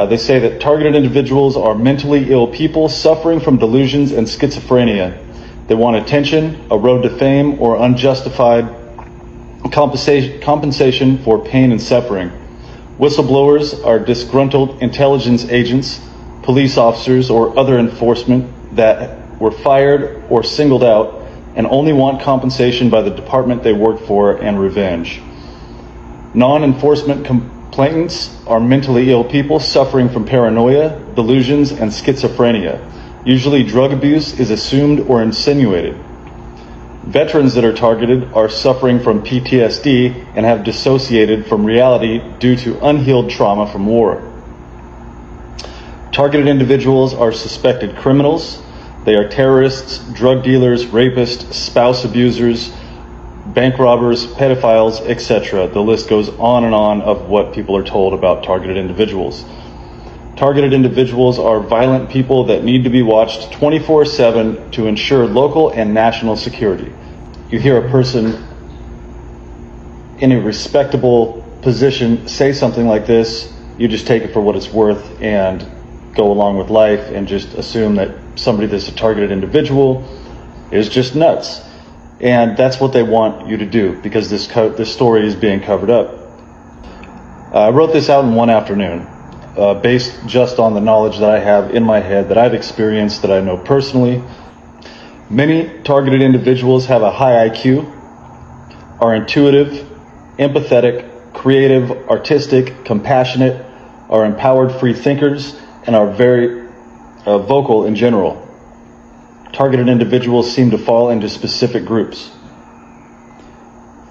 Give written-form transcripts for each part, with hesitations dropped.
They say that targeted individuals are mentally ill people suffering from delusions and schizophrenia. They want attention, a road to fame, or unjustified compensation for pain and suffering. Whistleblowers are disgruntled intelligence agents, police officers, or other enforcement that were fired or singled out and only want compensation by the department they work for and revenge. Non-enforcement complainants are mentally ill people suffering from paranoia, delusions, and schizophrenia. Usually drug abuse is assumed or insinuated. Veterans that are targeted are suffering from PTSD and have dissociated from reality due to unhealed trauma from war. Targeted individuals are suspected criminals. They are terrorists, drug dealers, rapists, spouse abusers, bank robbers, pedophiles, etc. The list goes on and on of what people are told about targeted individuals. Targeted individuals are violent people that need to be watched 24/7 to ensure local and national security. You hear a person in a respectable position say something like this, you just take it for what it's worth and go along with life and just assume that somebody that's a targeted individual is just nuts. And that's what they want you to do because this story is being covered up. I wrote this out in one afternoon. Based just on the knowledge that I have in my head, that I've experienced, that I know personally. Many targeted individuals have a high IQ, are intuitive, empathetic, creative, artistic, compassionate, are empowered free thinkers, and are very vocal in general. Targeted individuals seem to fall into specific groups.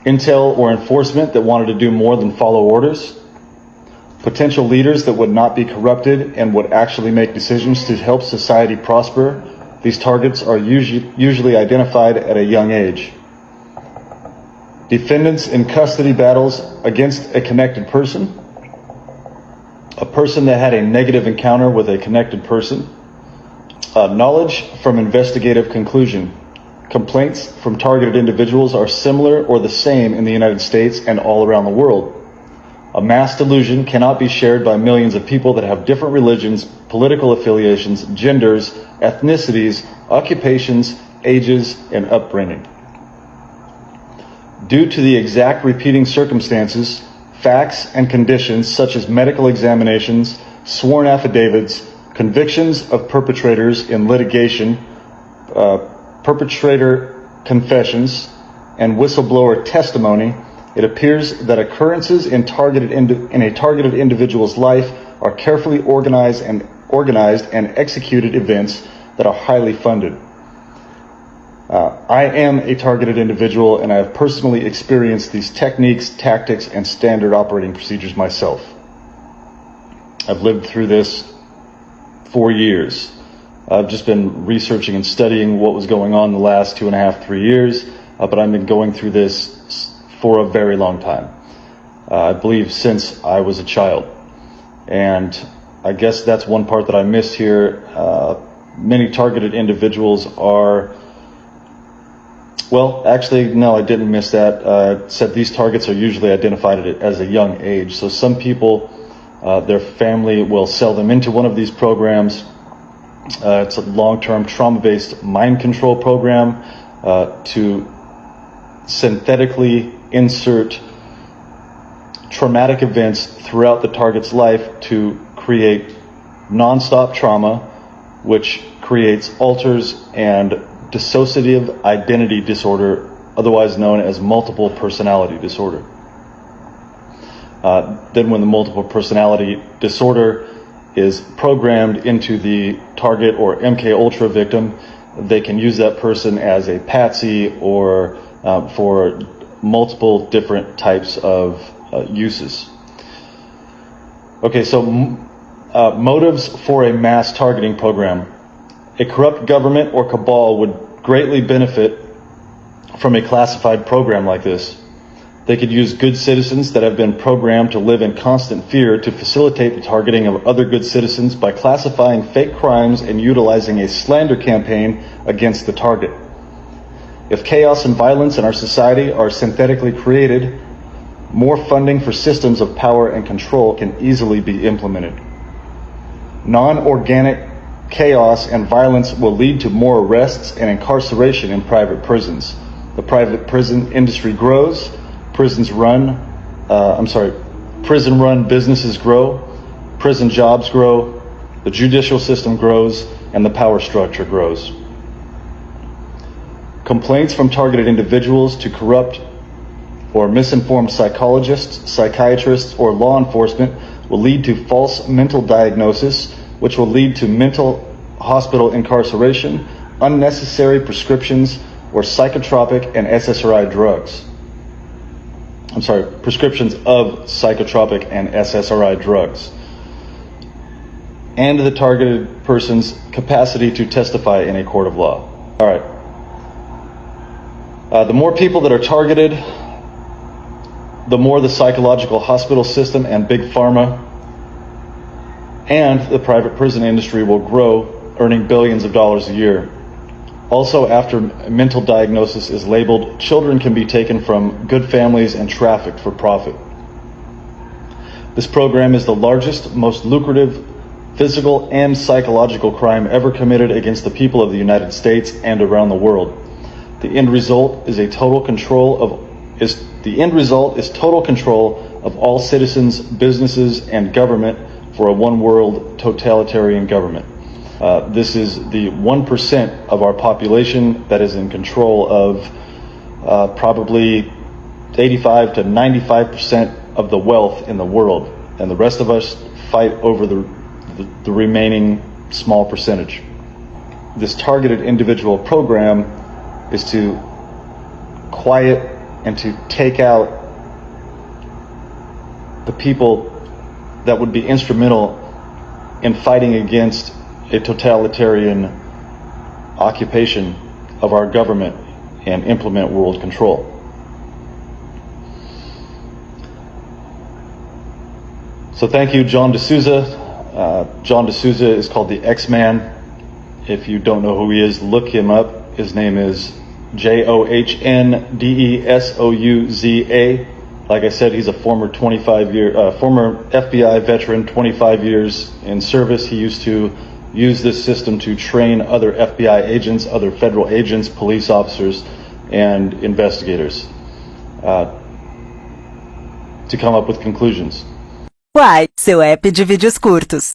Intel or enforcement that wanted to do more than follow orders. Potential leaders that would not be corrupted and would actually make decisions to help society prosper. These targets are usually identified at a young age. Defendants in custody battles against a connected person. A person that had a negative encounter with a connected person. Knowledge from investigative conclusion. Complaints from targeted individuals are similar or the same in the United States and all around the world. A mass delusion cannot be shared by millions of people that have different religions, political affiliations, genders, ethnicities, occupations, ages, and upbringing. Due to the exact repeating circumstances, facts, and conditions such as medical examinations, sworn affidavits, convictions of perpetrators in litigation, perpetrator confessions, and whistleblower testimony, it appears that occurrences in a targeted individual's life are carefully organized and executed events that are highly funded. I am a targeted individual, and I have personally experienced these techniques, tactics, and standard operating procedures myself. I've lived through this for years. I've just been researching and studying what was going on the last 2.5, 3 years, but I've been going through this for a very long time. I believe since I was a child. And I guess that's one part that I missed here. Many targeted individuals are, well, actually, no, I didn't miss that. It said these targets are usually identified as a young age. So some people, their family will sell them into one of these programs. It's a long-term trauma-based mind control program to synthetically insert traumatic events throughout the target's life to create nonstop trauma, which creates alters and dissociative identity disorder, otherwise known as multiple personality disorder. Then when the multiple personality disorder is programmed into the target or MK Ultra victim, they can use that person as a patsy or for multiple different types of uses. Okay, so motives for a mass targeting program. A corrupt government or cabal would greatly benefit from a classified program like this. They could use good citizens that have been programmed to live in constant fear to facilitate the targeting of other good citizens by classifying fake crimes and utilizing a slander campaign against the target. If chaos and violence in our society are synthetically created, more funding for systems of power and control can easily be implemented. Non-organic chaos and violence will lead to more arrests and incarceration in private prisons. The private prison industry grows, prison-run businesses grow, prison jobs grow, the judicial system grows, and the power structure grows. Complaints from targeted individuals to corrupt or misinformed psychologists, psychiatrists, or law enforcement will lead to false mental diagnosis, which will lead to mental hospital incarceration, unnecessary prescriptions, or psychotropic and SSRI drugs. Prescriptions of psychotropic and SSRI drugs. And the targeted person's capacity to testify in a court of law. All right. The more people that are targeted, the more the psychological hospital system and big pharma and the private prison industry will grow, earning billions of dollars a year. Also, after mental diagnosis is labeled, children can be taken from good families and trafficked for profit. This program is the largest, most lucrative physical and psychological crime ever committed against the people of the United States and around the world. The end result is total control of all citizens, businesses, and government for a one-world totalitarian government. This is the 1% of our population that is in control of probably 85 to 95% of the wealth in the world, and the rest of us fight over the remaining small percentage. This targeted individual program is to quiet and to take out the people that would be instrumental in fighting against a totalitarian occupation of our government and implement world control. So thank you, John D'Souza. John D'Souza is called the X-Man. If you don't know who he is, look him up. His name is JohnDesouza. Like I said, he's a former FBI veteran, 25 years in service. He used to use this system to train other FBI agents, other federal agents, police officers, and investigators to come up with conclusions. Uai, seu app de vídeos curtos.